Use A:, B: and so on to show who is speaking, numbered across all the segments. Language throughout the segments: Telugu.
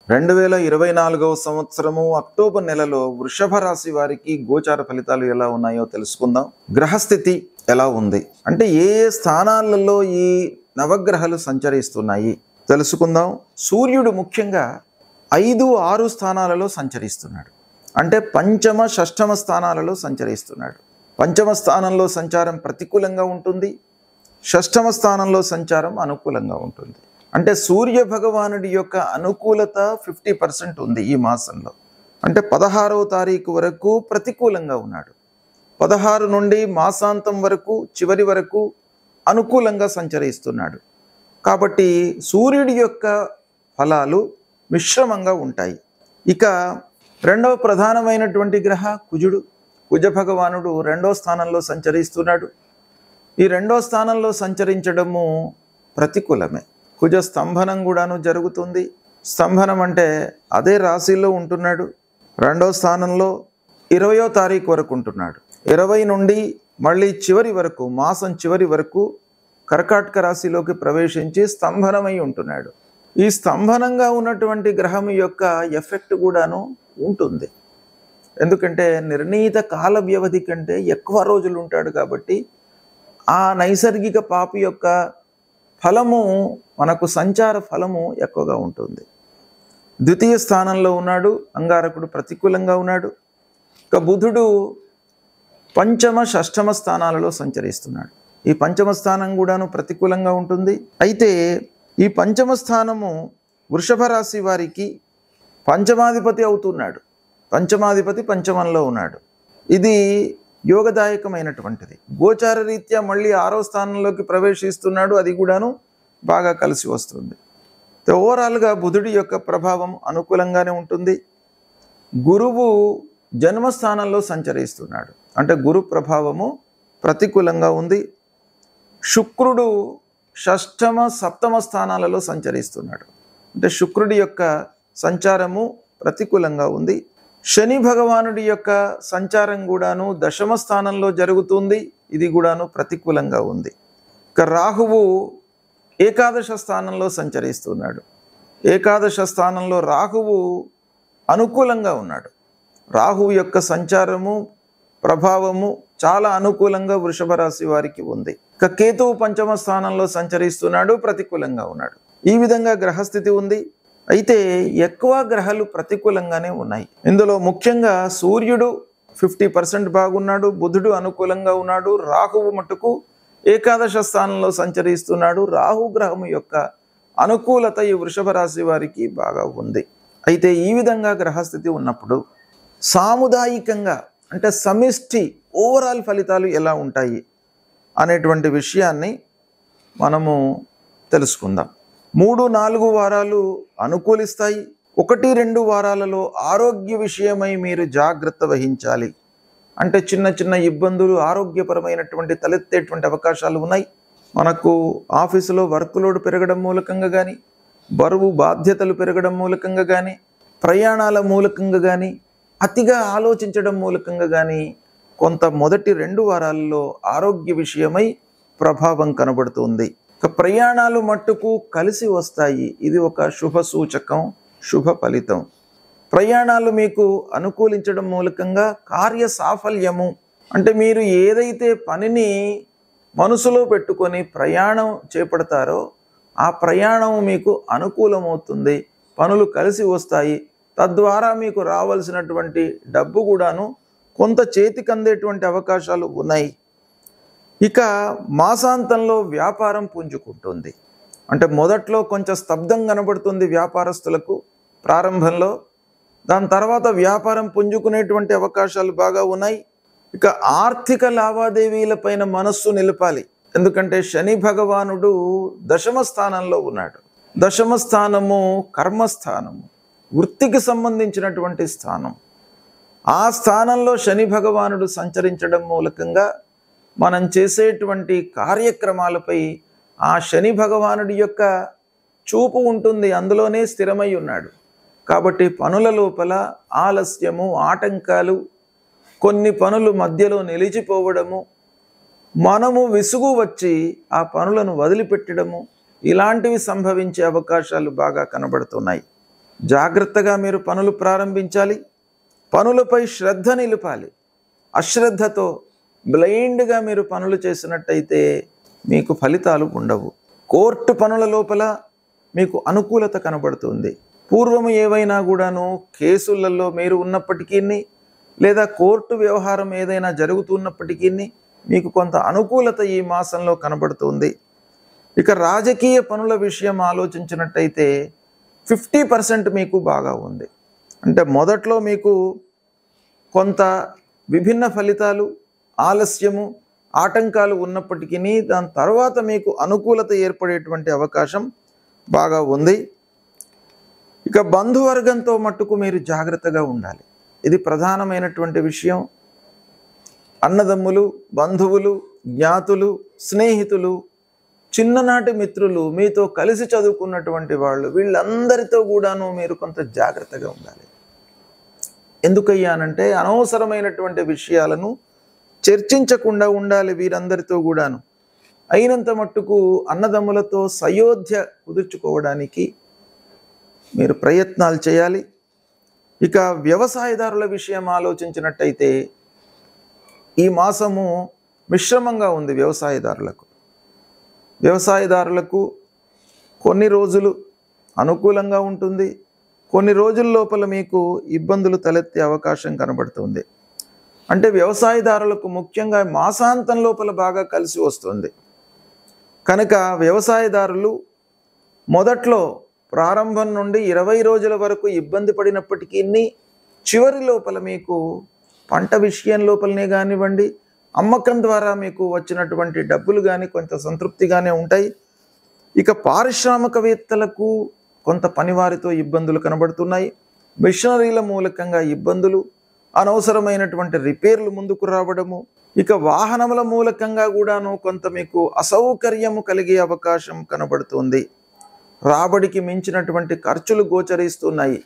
A: 2024వ సంవత్సరము అక్టోబర్ నెలలో వృషభ రాశి వారికి గోచార ఫలితాలు ఎలా ఉన్నాయో తెలుసుకుందాం. గ్రహస్థితి ఎలా ఉంది అంటే ఏ స్థానాలలో ఈ నవగ్రహాలు సంచరిస్తున్నాయి తెలుసుకుందాం. సూర్యుడు ముఖ్యంగా 5, 6 స్థానాలలో సంచరిస్తున్నాడు. అంటే పంచమ, షష్టమ స్థానాలలో సంచరిస్తున్నాడు. పంచమ స్థానంలో సంచారం ప్రతికూలంగా ఉంటుంది, షష్టమ స్థానంలో సంచారం అనుకూలంగా ఉంటుంది. అంటే సూర్య భగవానుడి యొక్క అనుకూలత 50% ఉంది ఈ మాసంలో. అంటే 16వ తారీఖు వరకు ప్రతికూలంగా ఉన్నాడు. 16 నుండి మాసాంతం వరకు, చివరి వరకు అనుకూలంగా సంచరిస్తున్నాడు. కాబట్టి సూర్యుడి యొక్క ఫలాలు మిశ్రమంగా ఉంటాయి. ఇక రెండవ ప్రధానమైనటువంటి గ్రహ కుజుడు. కుజ భగవానుడు 2వ స్థానంలో సంచరిస్తున్నాడు. ఈ 2వ స్థానంలో సంచరించడము ప్రతికూలమే. కుజ స్తంభనం కూడాను జరుగుతుంది. స్తంభనం అంటే అదే రాశిలో ఉంటున్నాడు. 2వ స్థానంలో 20వ తారీఖు వరకు ఉంటున్నాడు. 20 నుండి మళ్ళీ చివరి వరకు, మాసం చివరి వరకు కర్కాటక రాశిలోకి ప్రవేశించి స్తంభనమై ఉంటున్నాడు. ఈ స్తంభనంగా ఉన్నటువంటి గ్రహం యొక్క ఎఫెక్ట్ కూడాను ఉంటుంది. ఎందుకంటే నిర్ణీత కాల వ్యవధి కంటే ఎక్కువ రోజులు ఉంటాడు కాబట్టి ఆ నైసర్గిక పాపి యొక్క ఫలము, మనకు సంచార ఫలము ఎక్కువగా ఉంటుంది. ద్వితీయ స్థానంలో ఉన్నాడు. అంగారకుడు ప్రతికూలంగా ఉన్నాడు. ఇక బుధుడు పంచమ, షష్టమ స్థానాలలో సంచరిస్తున్నాడు. ఈ పంచమ స్థానం కూడాను ప్రతికూలంగా ఉంటుంది. అయితే ఈ పంచమ స్థానము వృషభ రాశి వారికి పంచమాధిపతి అవుతున్నాడు. పంచమాధిపతి పంచమంలో ఉన్నాడు. ఇది యోగదాయకమైనటువంటిది. గోచార రీత్యా మళ్ళీ 6వ స్థానంలోకి ప్రవేశిస్తున్నాడు. అది కూడాను బాగా కలిసి వస్తుంది. ఓవరాల్గా బుధుడి యొక్క ప్రభావం అనుకూలంగానే ఉంటుంది. గురువు జన్మస్థానంలో సంచరిస్తున్నాడు. అంటే గురు ప్రభావము ప్రతికూలంగా ఉంది. శుక్రుడు షష్టమ, సప్తమ స్థానాలలో సంచరిస్తున్నాడు. అంటే శుక్రుడి యొక్క సంచారము ప్రతికూలంగా ఉంది. శని భగవానుడి యొక్క సంచారం కూడాను దశమ స్థానంలో జరుగుతుంది. ఇది కూడాను ప్రతికూలంగా ఉంది. ఇక రాహువు ఏకాదశ స్థానంలో సంచరిస్తున్నాడు. ఏకాదశ స్థానంలో రాహువు అనుకూలంగా ఉన్నాడు. రాహువు యొక్క సంచారము, ప్రభావము చాలా అనుకూలంగా వృషభ రాశి వారికి ఉంది. ఇక కేతువు పంచమ స్థానంలో సంచరిస్తున్నాడు, ప్రతికూలంగా ఉన్నాడు. ఈ విధంగా గ్రహస్థితి ఉంది. అయితే ఎక్కువ గ్రహాలు ప్రతికూలంగానే ఉన్నాయి. ఇందులో ముఖ్యంగా సూర్యుడు 50% బాగున్నాడు, బుధుడు అనుకూలంగా ఉన్నాడు, రాహువు మటుకు ఏకాదశ స్థానంలో సంచరిస్తున్నాడు. రాహు గ్రహం యొక్క అనుకూలత ఈ వృషభ రాశి వారికి బాగా ఉంది. అయితే ఈ విధంగా గ్రహస్థితి ఉన్నప్పుడు సాముదాయికంగా అంటే సమిష్టి ఓవరాల్ ఫలితాలు ఎలా ఉంటాయి అనేటువంటి విషయాన్ని మనము తెలుసుకుందాం. 3, 4 వారాలు అనుకూలిస్తాయి. 1, 2 వారాలలో ఆరోగ్య విషయమై మీరు జాగ్రత్త వహించాలి. అంటే చిన్న చిన్న ఇబ్బందులు, ఆరోగ్యపరమైనటువంటి తలెత్తేటువంటి అవకాశాలు ఉన్నాయి. మనకు ఆఫీసులో వర్క్ లోడ్ పెరగడం మూలకంగా కానీ, బరువు బాధ్యతలు పెరగడం మూలకంగా కానీ, ప్రయాణాల మూలకంగా కానీ, అతిగా ఆలోచించడం మూలకంగా కానీ కొంత మొదటి 2 వారాల్లో ఆరోగ్య విషయమై ప్రభావం కనబడుతుంది. ఇక ప్రయాణాలు మట్టుకు కలిసి వస్తాయి. ఇది ఒక శుభ సూచకం, శుభ ఫలితం. ప్రయాణాలు మీకు అనుకూలించడం మూలకంగా కార్య సాఫల్యము, అంటే మీరు ఏదైతే పనిని మనసులో పెట్టుకొని ప్రయాణం చేపడతారో ఆ ప్రయాణం మీకు అనుకూలమవుతుంది. పనులు కలిసి వస్తాయి. తద్వారా మీకు రావాల్సినటువంటి డబ్బు కూడాను కొంత చేతికి అందేటువంటి అవకాశాలు ఉన్నాయి. ఇక మాసాంతంలో వ్యాపారం పుంజుకుంటుంది. అంటే మొదట్లో కొంచెం స్తబ్దం కనబడుతుంది వ్యాపారస్తులకు ప్రారంభంలో. దాని తర్వాత వ్యాపారం పుంజుకునేటువంటి అవకాశాలు బాగా ఉన్నాయి. ఇక ఆర్థిక లావాదేవీలపైన మనస్సు నిలపాలి. ఎందుకంటే శని భగవానుడు దశమ స్థానంలో ఉన్నాడు. దశమ స్థానము కర్మస్థానము, వృత్తికి సంబంధించినటువంటి స్థానం. ఆ స్థానంలో శని భగవానుడు సంచరించడం మూలకంగా మనం చేసేటువంటి కార్యక్రమాలపై ఆ శని భగవానుడి యొక్క చూపు ఉంటుంది. అందులోనే స్థిరమై ఉన్నాడు. కాబట్టి పనుల లోపల ఆలస్యము, ఆటంకాలు, కొన్ని పనులు మధ్యలో నిలిచిపోవడము, మనము విసుగు వచ్చి ఆ పనులను వదిలిపెట్టడము, ఇలాంటివి సంభవించే అవకాశాలు బాగా కనబడుతున్నాయి. జాగ్రత్తగా మీరు పనులు ప్రారంభించాలి. పనులపై శ్రద్ధ నిలపాలి. అశ్రద్ధతో బ్లైండ్గా మీరు పనులు చేసినట్టయితే మీకు ఫలితాలు ఉండవు. కోర్టు పనుల లోపల మీకు అనుకూలత కనబడుతుంది. పూర్వము ఏవైనా కూడాను కేసులలో మీరు ఉన్నప్పటికీ లేదా కోర్టు వ్యవహారం ఏదైనా జరుగుతున్నప్పటికీ మీకు కొంత అనుకూలత ఈ మాసంలో కనబడుతుంది. ఇక రాజకీయ పనుల విషయం ఆలోచించినట్టయితే 50% మీకు బాగా ఉంది. అంటే మొదట్లో మీకు కొంత విభిన్న ఫలితాలు, ఆలస్యము, ఆటంకాలు ఉన్నప్పటికీ దాని తర్వాత మీకు అనుకూలత ఏర్పడేటువంటి అవకాశం బాగా ఉంది. ఇక బంధువర్గంతో మట్టుకు మీరు జాగ్రత్తగా ఉండాలి. ఇది ప్రధానమైనటువంటి విషయం. అన్నదమ్ములు, బంధువులు, జ్ఞాతులు, స్నేహితులు, చిన్ననాటి మిత్రులు, మీతో కలిసి చదువుకున్నటువంటి వాళ్ళు, వీళ్ళందరితో కూడాను మీరు కొంత జాగ్రత్తగా ఉండాలి. ఎందుకయ్యానంటే అనవసరమైనటువంటి విషయాలను చర్చించకుండా ఉండాలి వీరందరితో కూడాను. అయినంత మట్టుకు అన్నదమ్ములతో సయోధ్య కుదుర్చుకోవడానికి మీరు ప్రయత్నాలు చేయాలి. ఇక వ్యవసాయదారుల విషయం ఆలోచించినట్టయితే ఈ మాసము మిశ్రమంగా ఉంది. వ్యవసాయదారులకు కొన్ని రోజులు అనుకూలంగా ఉంటుంది, కొన్ని రోజుల లోపల మీకు ఇబ్బందులు తలెత్తే అవకాశం కనబడుతుంది. అంటే వ్యవసాయదారులకు ముఖ్యంగా మాసాంతం లోపల బాగా కలిసి వస్తుంది. కనుక వ్యవసాయదారులు మొదట్లో ప్రారంభం నుండి 20 రోజుల వరకు ఇబ్బంది పడినప్పటికీ చివరి లోపల మీకు పంట విషయం లోపలనే కానివ్వండి, అమ్మకం ద్వారా మీకు వచ్చినటువంటి డబ్బులు కానీ కొంత సంతృప్తిగానే ఉంటాయి. ఇక పారిశ్రామికవేత్తలకు కొంత పనివారితో ఇబ్బందులు కనబడుతున్నాయి. మిషనరీల మూలకంగా ఇబ్బందులు, అనవసరమైనటువంటి రిపేర్లు ముందుకు రావడము, ఇక వాహనముల మూలకంగా కూడాను కొంత మీకు అసౌకర్యము కలిగే అవకాశం కనబడుతుంది. రాబడికి మించినటువంటి ఖర్చులు గోచరిస్తున్నాయి.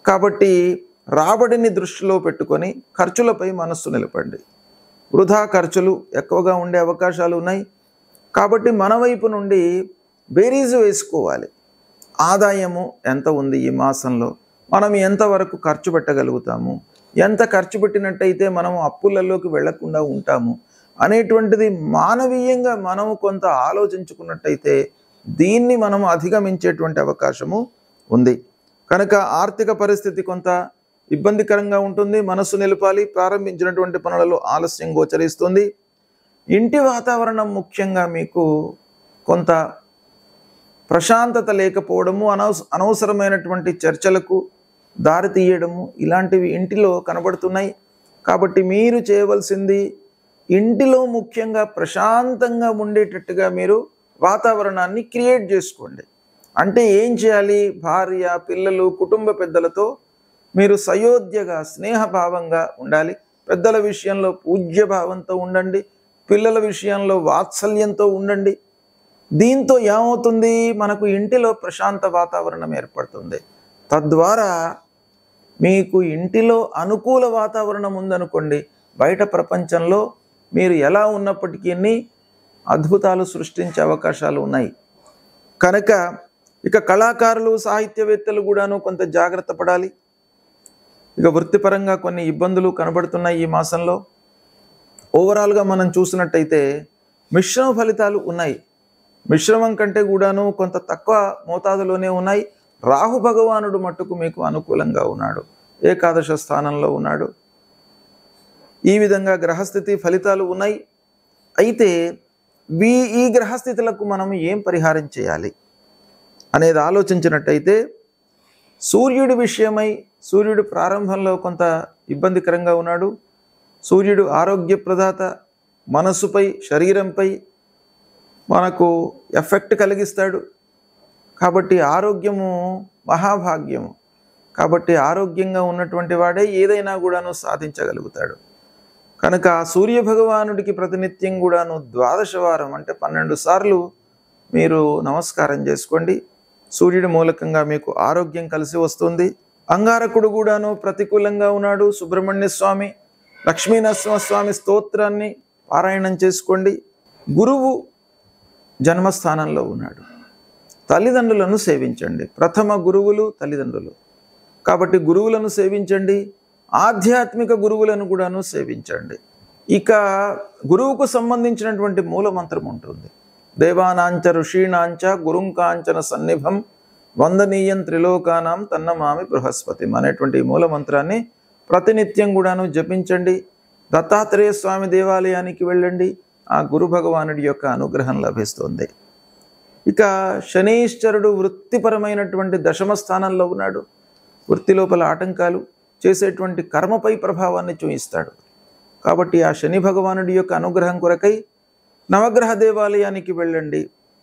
A: కాబట్టి రాబడిని దృష్టిలో పెట్టుకొని ఖర్చులపై మనస్సు నిలపండి. వృధా ఖర్చులు ఎక్కువగా ఉండే అవకాశాలు ఉన్నాయి. కాబట్టి మన వైపు నుండి బేరీజు వేసుకోవాలి. ఆదాయము ఎంత ఉంది ఈ మాసంలో, మనం ఎంతవరకు ఖర్చు పెట్టగలుగుతాము, ఎంత ఖర్చు పెట్టినట్టయితే మనం అప్పులలోకి వెళ్లకుండా ఉంటాము అనేటువంటిది మానవీయంగా మనము కొంత ఆలోచించుకున్నట్టయితే దీన్ని మనం అధిగమించేటువంటి అవకాశము ఉంది. కనుక ఆర్థిక పరిస్థితి కొంత ఇబ్బందికరంగా ఉంటుంది. మనస్సు నిలపాలి. ప్రారంభించినటువంటి పనులలో ఆలస్యం గోచరిస్తుంది. ఇంటి వాతావరణం ముఖ్యంగా మీకు కొంత ప్రశాంతత లేకపోవడము, అనవసరమైనటువంటి చర్చలకు దారి తీయడము ఇలాంటివి ఇంటిలో కనబడుతున్నాయి. కాబట్టి మీరు చేయవలసింది ఇంటిలో ముఖ్యంగా ప్రశాంతంగా ఉండేటట్టుగా మీరు వాతావరణాన్ని క్రియేట్ చేసుకోండి. అంటే ఏం చేయాలి? భార్య, పిల్లలు, కుటుంబ పెద్దలతో మీరు సయోధ్యగా, స్నేహభావంగా ఉండాలి. పెద్దల విషయంలో పూజ్యభావంతో ఉండండి, పిల్లల విషయంలో వాత్సల్యంతో ఉండండి. దీంతో ఏమవుతుంది? మనకు ఇంటిలో ప్రశాంత వాతావరణం ఏర్పడుతుంది. తద్వారా మీకు ఇంటిలో అనుకూల వాతావరణం ఉందనుకోండి, బయట ప్రపంచంలో మీరు ఎలా ఉన్నప్పటికీ అద్భుతాలు సృష్టించే అవకాశాలు ఉన్నాయి. కనుక ఇక కళాకారులు, సాహిత్యవేత్తలు కూడాను కొంత జాగ్రత్త పడాలి. ఇక వృత్తిపరంగా కొన్ని ఇబ్బందులు కనబడుతున్నాయి ఈ మాసంలో. ఓవరాల్గా మనం చూసినట్టయితే మిశ్రమ ఫలితాలు ఉన్నాయి. మిశ్రమం కంటే కూడాను కొంత తక్కువ మోతాదులోనే ఉన్నాయి. రాహు భగవానుడు మట్టుకు మీకు అనుకూలంగా ఉన్నాడు, ఏకాదశ స్థానంలో ఉన్నాడు. ఈ విధంగా గ్రహస్థితి ఫలితాలు ఉన్నాయి. అయితే ఈ గ్రహస్థితులకు మనం ఏం పరిహారం చేయాలి అనేది ఆలోచించినట్టయితే సూర్యుడి విషయమై, సూర్యుడు ప్రారంభంలో కొంత ఇబ్బందికరంగా ఉన్నాడు. సూర్యుడు ఆరోగ్య ప్రదాత, మనస్సుపై, శరీరంపై మనకు ఎఫెక్ట్ కలిగిస్తాడు. కాబట్టి ఆరోగ్యము మహాభాగ్యము. కాబట్టి ఆరోగ్యంగా ఉన్నటువంటి వాడే ఏదైనా కూడాను సాధించగలుగుతాడు. కనుక సూర్య భగవానుడికి ప్రతినిత్యం కూడాను 12 వారం అంటే 12 సార్లు మీరు నమస్కారం చేసుకోండి. సూర్యుడి మూలకంగా మీకు ఆరోగ్యం కలిసి వస్తుంది. అంగారకుడు కూడాను ప్రతికూలంగా ఉన్నాడు. సుబ్రహ్మణ్య స్వామి, లక్ష్మీనరసింహస్వామి స్తోత్రాన్ని పారాయణం చేసుకోండి. గురువు జన్మస్థానంలో ఉన్నాడు. తల్లిదండ్రులను సేవించండి. ప్రథమ గురువులు తల్లిదండ్రులు కాబట్టి గురువులను సేవించండి, ఆధ్యాత్మిక గురువులను కూడాను సేవించండి. ఇక గురువుకు సంబంధించినటువంటి మూలమంత్రం ఉంటుంది. దేవానాంచ ఋషీణాంచ గురుంకాంచన సన్నిభం వందనీయం త్రిలోకానాం తన్నమామి బృహస్పతిం అనేటువంటి మూలమంత్రాన్ని ప్రతినిత్యం కూడాను జపించండి. దత్తాత్రేయ స్వామి దేవాలయానికి వెళ్ళండి, ఆ గురు భగవానుడి యొక్క అనుగ్రహం లభిస్తుంది. ఇక శనీశ్వరుడు వృత్తిపరమైనటువంటి దశమ స్థానంలో ఉన్నాడు. వృత్తి లోపల ఆటంకాలు, చేసేటువంటి కర్మపై ప్రభావాన్ని చూపిస్తాడు. కాబట్టి ఆ శని భగవానుడి యొక్క అనుగ్రహం కొరకై నవగ్రహ దేవాలయానికి వెళ్ళండి,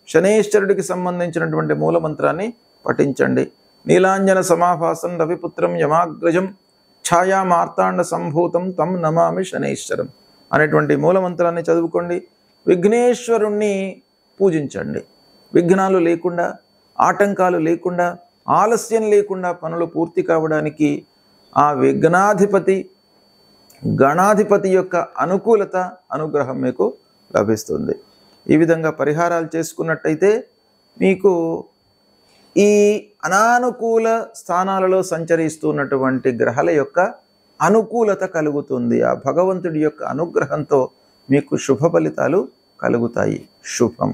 A: శనీశ్వరుడికి సంబంధించినటువంటి మూలమంత్రాన్ని పఠించండి. నీలాంజన సమాభాసం రవిపుత్రం యమాగ్రజం ఛాయా మార్తాండ సంభూతం తం నమామి శనీశ్వరం అనేటువంటి మూలమంత్రాన్ని చదువుకోండి. విఘ్నేశ్వరుణ్ణి పూజించండి. విఘ్నాలు లేకుండా, ఆటంకాలు లేకుండా, ఆలస్యం లేకుండా పనులు పూర్తి కావడానికి ఆ విఘ్నాధిపతి గణాధిపతి యొక్క అనుకూలత, అనుగ్రహం మీకు లభిస్తుంది. ఈ విధంగా పరిహారాలు చేసుకున్నట్టయితే మీకు ఈ అనానుకూల స్థానాలలో సంచరిస్తున్నటువంటి గ్రహాల యొక్క అనుకూలత కలుగుతుంది. ఆ భగవంతుడి యొక్క అనుగ్రహంతో మీకు శుభ ఫలితాలు కలుగుతాయి. శుభం.